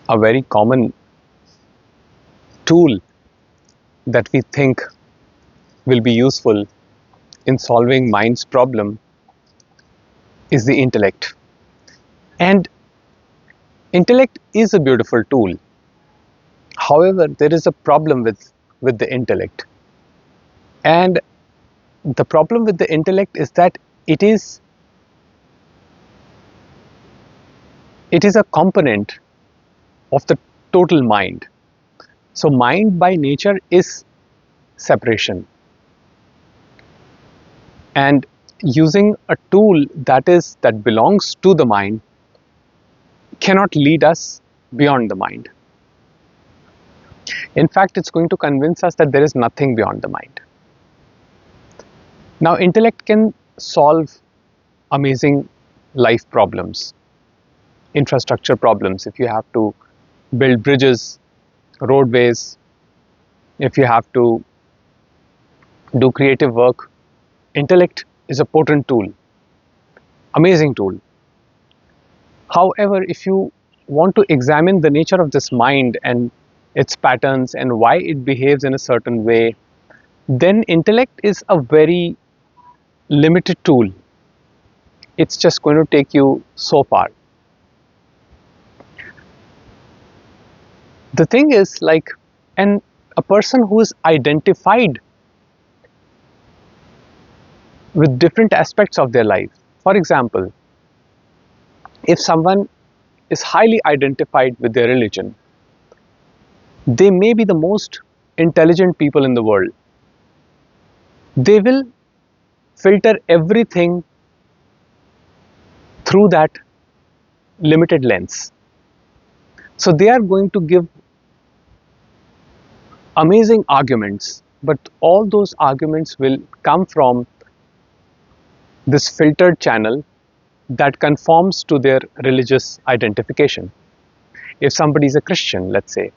A very common tool that we think will be useful in solving mind's problem is the intellect. And intellect is a beautiful tool. However, there is a problem with the intellect. And the problem with the intellect is that it is a component of the total mind. So mind by nature is separation. And using a tool that belongs to the mind cannot lead us beyond the mind. In fact, it's going to convince us that there is nothing beyond the mind. Now, intellect can solve amazing life problems, infrastructure problems. If you have to build bridges, roadways, if you have to do creative work, intellect is a potent tool, amazing tool. However, if you want to examine the nature of this mind and its patterns and why it behaves in a certain way, then intellect is a very limited tool. It's just going to take you so far. The thing is, like, and a person who is identified with different aspects of their life. For example, if someone is highly identified with their religion, they may be the most intelligent people in the world. They will filter everything through that limited lens. So they are going to give amazing arguments, but all those arguments will come from this filtered channel that conforms to their religious identification. If somebody is a Christian, let's say,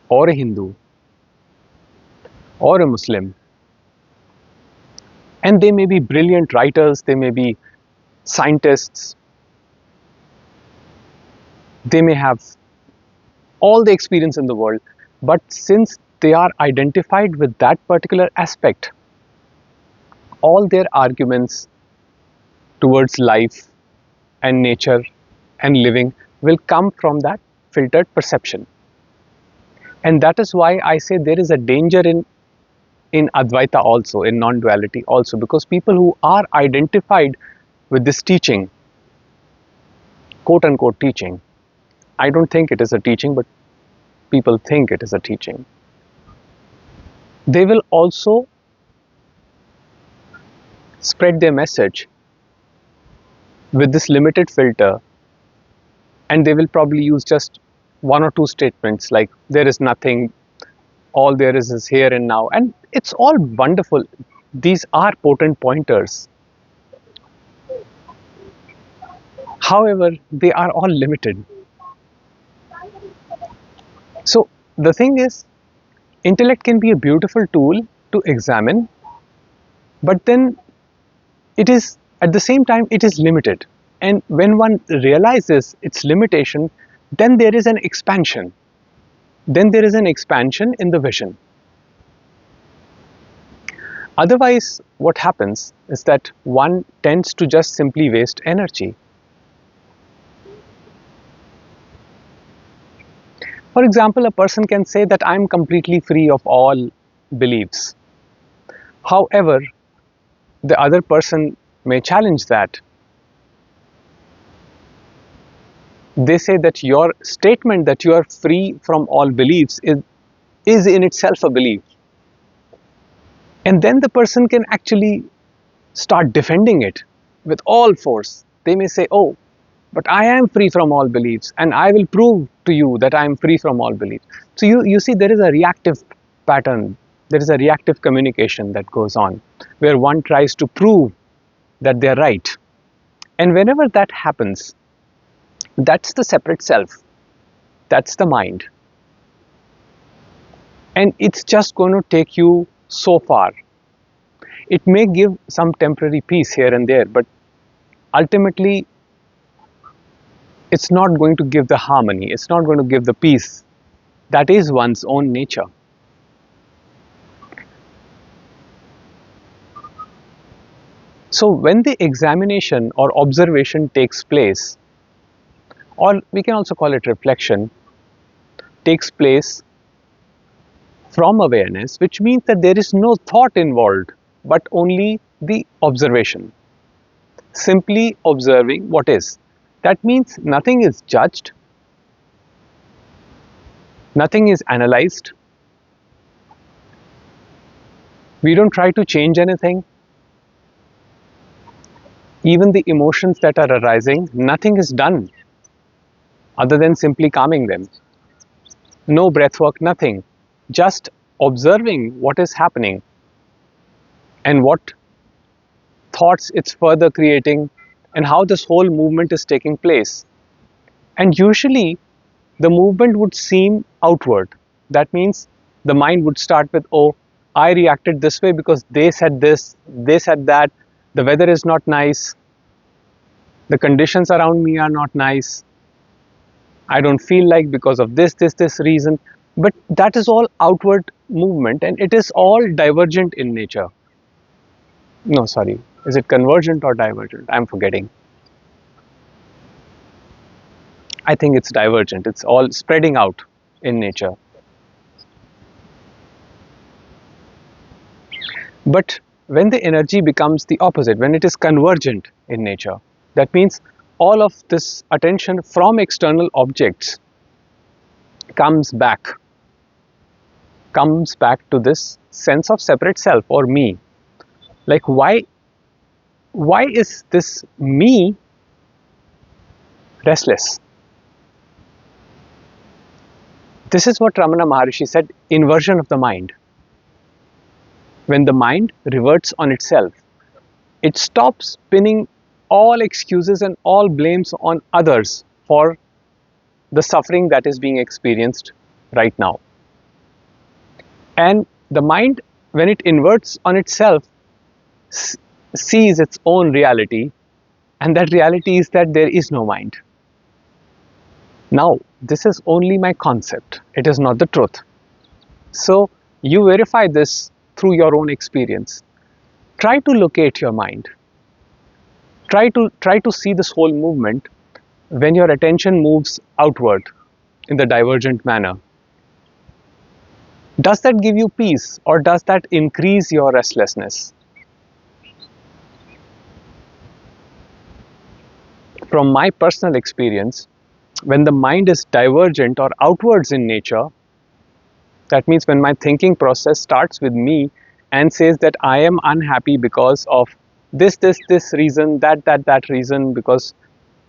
or a Hindu, or a Muslim, and they may be brilliant writers, they may be scientists, they may have all the experience in the world, but since they are identified with that particular aspect, all their arguments towards life and nature and living will come from that filtered perception. And that is why I say there is a danger in Advaita also, in non-duality also, because people who are identified with this teaching, quote unquote teaching, I don't think it is a teaching, but people think it is a teaching, they will also spread their message with this limited filter, and they will probably use just one or two statements like there is nothing, all there is here and now, and it's all wonderful. These are potent pointers. However, they are all limited. So the thing is, intellect can be a beautiful tool to examine, but then it is at the same time it is limited. And when one realizes its limitation, then there is an expansion. Then there is an expansion in the vision. Otherwise, what happens is that one tends to just simply waste energy. For example, a person can say that I am completely free of all beliefs. However, the other person may challenge that. They say that your statement that you are free from all beliefs is in itself a belief. And then the person can actually start defending it with all force. They may say, oh, but I am free from all beliefs and I will prove to you that I am free from all beliefs. So you see there is a reactive pattern, there is a reactive communication that goes on where one tries to prove that they are right. And whenever that happens, that's the separate self, that's the mind. And it's just going to take you so far. It may give some temporary peace here and there, but ultimately It's not going to give the harmony, it's not going to give the peace. That is one's own nature. So when the examination or observation takes place, or we can also call it reflection, takes place from awareness, which means that there is no thought involved, but only the observation. Simply observing what is. That means nothing is judged, nothing is analyzed. We don't try to change anything. Even the emotions that are arising, nothing is done other than simply calming them. No breath work, nothing. Just observing what is happening and what thoughts it's further creating and how this whole movement is taking place. And usually the movement would seem outward. That means the mind would start with, oh, I reacted this way because they said this, they said that, the weather is not nice, the conditions around me are not nice, I don't feel like because of this reason. But that is all outward movement and it is all divergent in nature. No, sorry. Is it convergent or divergent? I'm forgetting. I think it's divergent. It's all spreading out in nature. But when the energy becomes the opposite, when it is convergent in nature, that means all of this attention from external objects comes back to this sense of separate self or me. Like why is this me restless? This is what Ramana Maharishi said, inversion of the mind. When the mind reverts on itself, it stops pinning all excuses and all blames on others for the suffering that is being experienced right now. And the mind, when it inverts on itself, sees its own reality, and that reality is that there is no mind. Now, this is only my concept, it is not the truth. So, you verify this through your own experience. Try to locate your mind. Try to see this whole movement when your attention moves outward in the divergent manner. Does that give you peace or does that increase your restlessness? From my personal experience, when the mind is divergent or outwards in nature, that means when my thinking process starts with me and says that I am unhappy because of this reason, that reason, because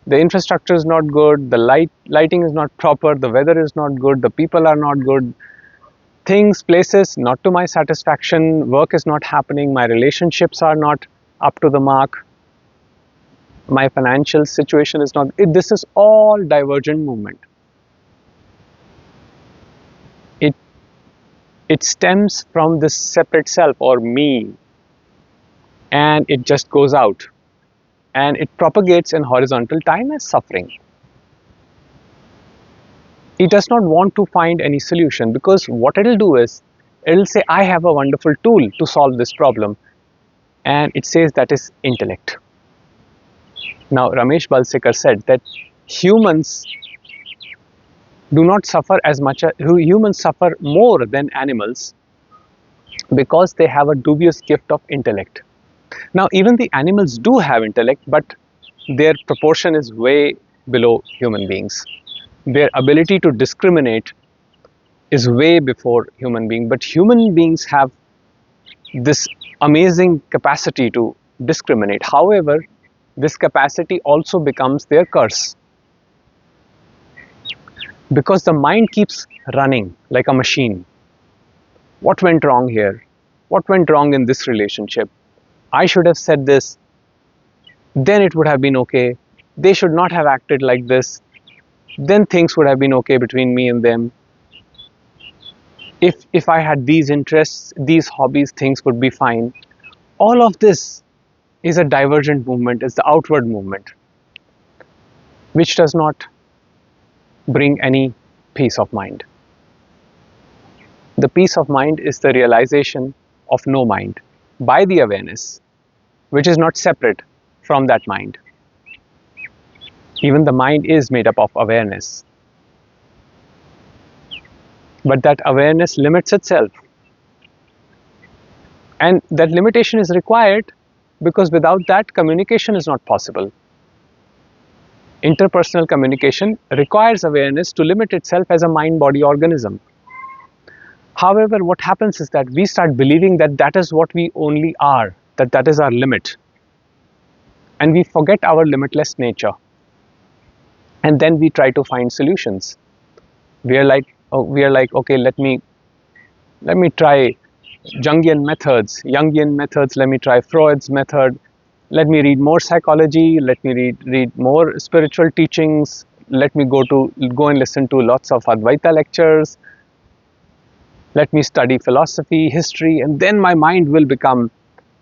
the infrastructure is not good, the lighting is not proper, the weather is not good, the people are not good, things, places not to my satisfaction, work is not happening, my relationships are not up to the mark, my financial situation is not, this is all divergent movement. It stems from this separate self or me, and it just goes out and it propagates in horizontal time as suffering. It does not want to find any solution, because what it will do is it will say, I have a wonderful tool to solve this problem, and it says that is intellect. Now, Ramesh Balsekar said that humans do not suffer as much, humans suffer more than animals because they have a dubious gift of intellect. Now, even the animals do have intellect, but their proportion is way below human beings. Their ability to discriminate is way before human being, but human beings have this amazing capacity to discriminate. However, this capacity also becomes their curse, because the mind keeps running like a machine. What went wrong here? What went wrong in this relationship? I should have said this, then it would have been okay. They should not have acted like this, then things would have been okay between me and them. If I had these interests, these hobbies, things would be fine. All of this is a divergent movement, it's the outward movement. which does not bring any peace of mind. The peace of mind is the realization of no mind by the awareness, which is not separate from that mind. Even the mind is made up of awareness, but that awareness limits itself. And that limitation is required because without that, communication is not possible. Interpersonal communication requires awareness to limit itself as a mind-body organism. However, what happens is that we start believing that that is what we only are, that that is our limit. And we forget our limitless nature. And then we try to find solutions. We are like, okay, let me try Jungian methods, let me try Freud's method, let me read more psychology, let me read more spiritual teachings, let me go and listen to lots of Advaita lectures, let me study philosophy, history, and then my mind will become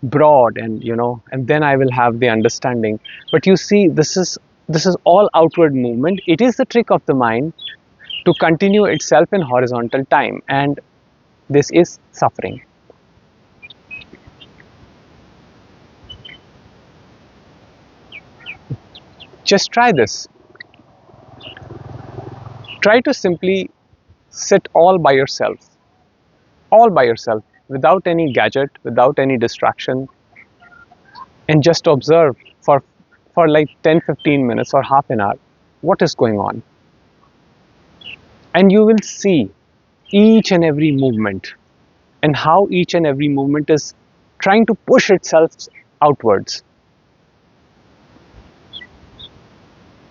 broad, and and then I will have the understanding. But you see, this is all outward movement. It is the trick of the mind to continue itself in horizontal time, and this is suffering. Just try this. Try to simply sit all by yourself, without any gadget, without any distraction, and just observe for like 10-15 minutes or half an hour what is going on. And you will see each and every movement, and how each and every movement is trying to push itself outwards.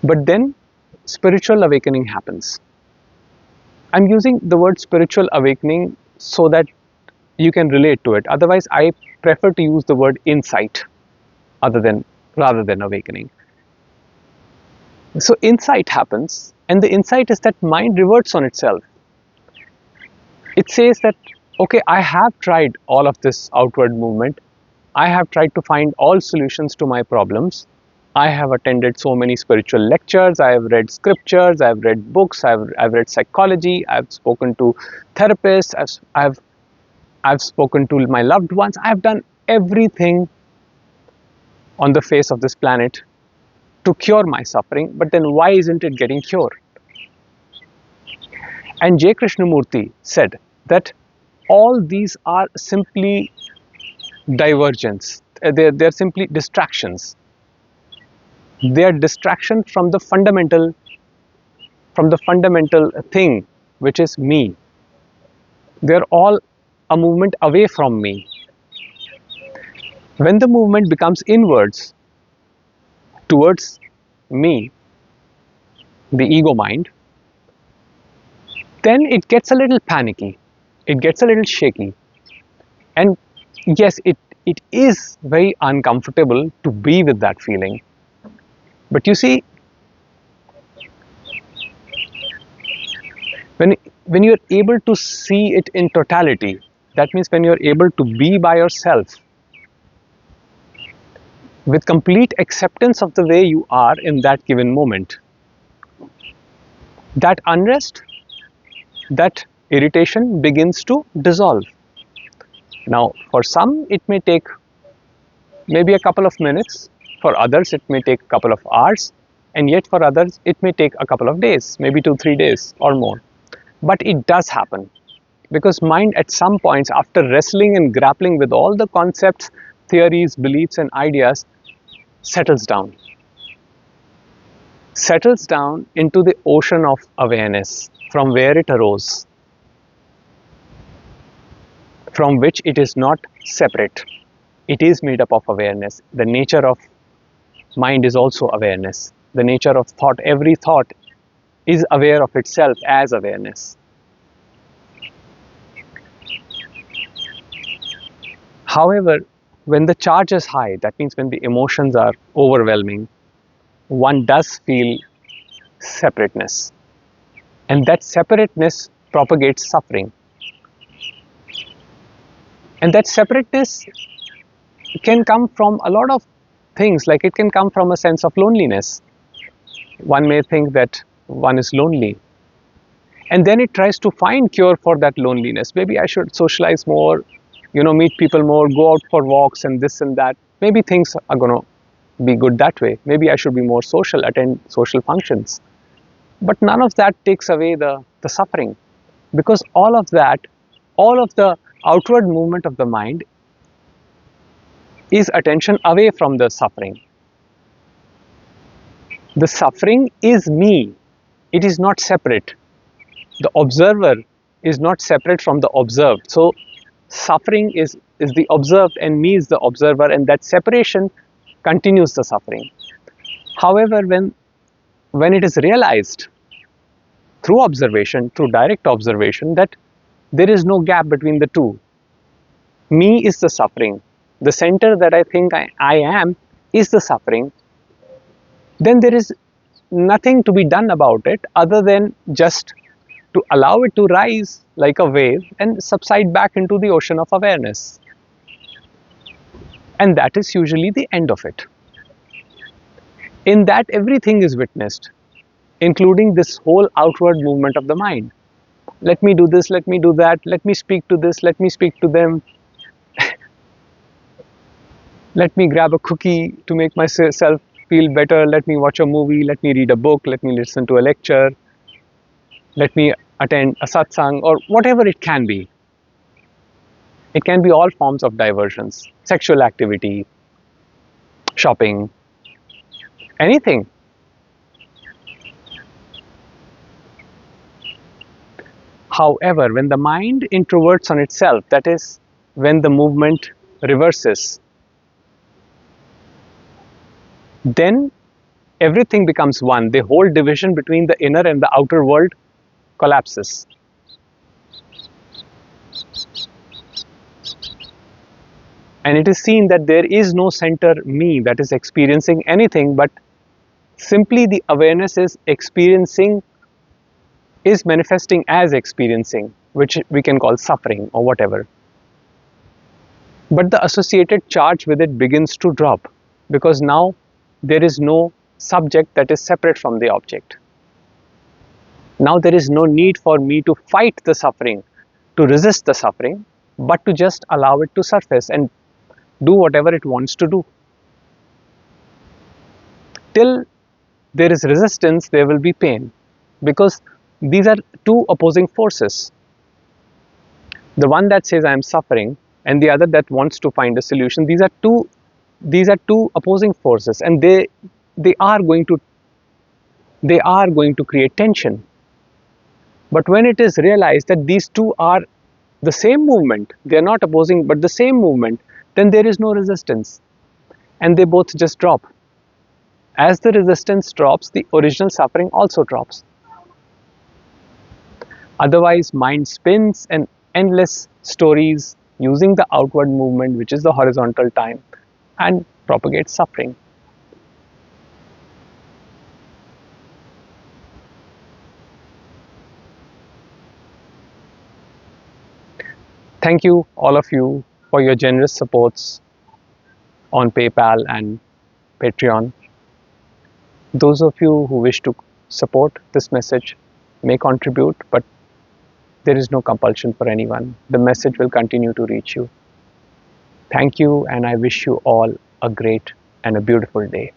But then spiritual awakening happens. I'm using the word spiritual awakening so that you can relate to it. Otherwise, I prefer to use the word insight rather than awakening. So insight happens, and the insight is that mind reverts on itself. It says that, okay, I have tried all of this outward movement. I have tried to find all solutions to my problems. I have attended so many spiritual lectures, I have read scriptures, I have read books, I've read psychology, I've spoken to therapists, I've spoken to my loved ones. I've done everything on the face of this planet to cure my suffering, but then why isn't it getting cured? And J. Krishnamurti said that all these are simply divergence. They're simply distractions. They are distraction from the fundamental thing, which is me. They're all a movement away from me. When the movement becomes inwards towards me, the ego mind, then it gets a little panicky, it gets a little shaky. And yes, it is very uncomfortable to be with that feeling. But you see, when you're able to see it in totality, that means when you're able to be by yourself with complete acceptance of the way you are in that given moment, that unrest, that irritation begins to dissolve. Now, for some, it may take maybe a couple of minutes. For others, it may take a couple of hours. And yet for others, it may take a couple of days, maybe 2-3 days or more. But it does happen. Because mind at some points, after wrestling and grappling with all the concepts, theories, beliefs and ideas, settles down. Settles down into the ocean of awareness from where it arose, from which it is not separate. It is made up of awareness. The nature of mind is also awareness. The nature of thought, every thought is aware of itself as awareness. However, when the charge is high, that means when the emotions are overwhelming, one does feel separateness. And that separateness propagates suffering. And that separateness can come from a lot of things, like it can come from a sense of loneliness. One may think that one is lonely, and then it tries to find cure for that loneliness. Maybe I should socialize more, meet people more, go out for walks and this and that. Maybe things are going to be good that way. Maybe I should be more social, attend social functions. But none of that takes away the suffering, because all of that, all of the outward movement of the mind is attention away from the suffering. The suffering is me, it is not separate. The observer is not separate from the observed. So suffering is the observed and me is the observer, and that separation continues the suffering. However, when it is realized through observation, through direct observation, that there is no gap between the two. Me is the suffering. The center that I think I am is the suffering. Then there is nothing to be done about it other than just to allow it to rise like a wave and subside back into the ocean of awareness. And that is usually the end of it. In that, everything is witnessed, including this whole outward movement of the mind. Let me do this, let me do that, let me speak to this, let me speak to them. Let me grab a cookie to make myself feel better, let me watch a movie, let me read a book, let me listen to a lecture, let me attend a satsang, or whatever it can be. It can be all forms of diversions, sexual activity, shopping, anything. However, when the mind introverts on itself, that is, when the movement reverses, then everything becomes one. The whole division between the inner and the outer world collapses. And it is seen that there is no center me that is experiencing anything, but simply the awareness is experiencing, is manifesting as experiencing, which we can call suffering or whatever. But the associated charge with it begins to drop, because now there is no subject that is separate from the object. Now there is no need for me to fight the suffering, to resist the suffering, but to just allow it to surface and do whatever it wants to do. Till there is resistance, there will be pain, because these are two opposing forces. The one that says I am suffering and the other that wants to find a solution. These are two opposing forces, and they are going to create tension. But when it is realized that these two are the same movement, they are not opposing but the same movement, then there is no resistance, and they both just drop. As the resistance drops, the original suffering also drops. Otherwise, mind spins and endless stories using the outward movement, which is the horizontal time, and propagates suffering. Thank you, all of you, for your generous supports on PayPal and Patreon. Those of you who wish to support this message may contribute, but there is no compulsion for anyone. The message will continue to reach you. Thank you, and I wish you all a great and a beautiful day.